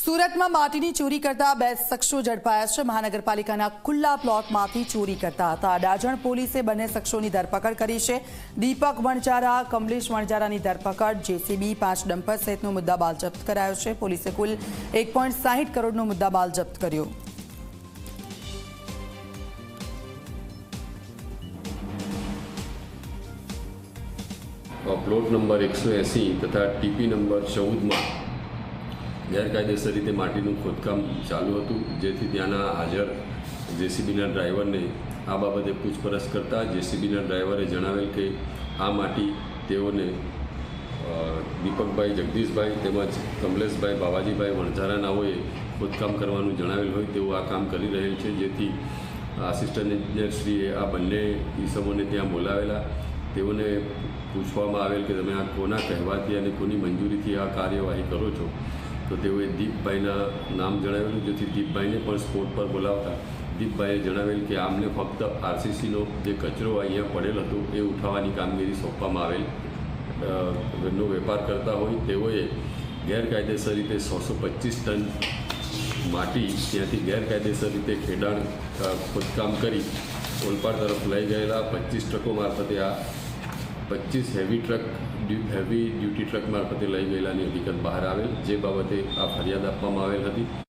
સુરતમાં માટીની ચોરી કરતા બે શખ્સો ઝડપાયા છે। મહાનગરપાલિકાના ખુલ્લા પ્લોટમાંથી ચોરી કરતા હતા। અડાજણ પોલીસે બંને શખ્સોની ધરપકડ કરી છે। દીપક વણજારા, કમલેશ વણજારાની ધરપકડ, જેસીબી, 5 ડમ્પર સહિતનો મુદ્દામાલ જપ્ત કરાયો છે। પોલીસે કુલ 1.60 કરોડનો મુદ્દામાલ જપ્ત કર્યો। પ્લોટ નંબર 180 તથા ટીપી નંબર 14 માં ગેરકાયદેસર રીતે માટીનું ખોદકામ ચાલુ હતું, જેથી ત્યાંના હાજર જેસીબીના ડ્રાઈવરને આ બાબતે પૂછપરછ કરતા જેસીબીના ડ્રાઈવરે જણાવેલ કે આ માટી તેઓને દીપકભાઈ, જગદીશભાઈ તેમજ કમલેશભાઈ, બાવાજીભાઈ વણઝારાનાઓએ ખોદકામ કરવાનું જણાવેલ હોય તેઓ આ કામ કરી રહેલ છે। જેથી આસિસ્ટન્ટ એન્જિનિયરશ્રીએ આ બંને ઈસમોને ત્યાં બોલાવેલા। તેઓને પૂછવામાં આવેલ કે તમે આ કોના કહેવાથી અને કોની મંજૂરીથી આ કાર્યવાહી કરો છો, તો તેઓએ દીપભાઈના નામ જણાવેલું, જેથી દીપભાઈને પણ સ્પોટ પર બોલાવતા દીપભાઈએ જણાવેલ કે આમને ફક્ત આરસીસીનો જે કચરો અહીંયા પડેલ હતો એ ઉઠાવવાની કામગીરી સોંપવામાં આવેલ। નો વેપાર કરતા હોય તેઓએ ગેરકાયદેસર રીતે 125 ટન માટી ત્યાંથી ગેરકાયદેસર રીતે ખેડાણ ખોદકામ કરી ઓલપાડ તરફ લઈ ગયેલા 25 ટ્રકો મારફતે આ 25 હેવી ડ્યુટી ટ્રક મારફતે લઈ ગયેલાની હકીકત બહાર આવેલ, જે બાબતે આ ફરિયાદ આપવામાં આવેલ હતી।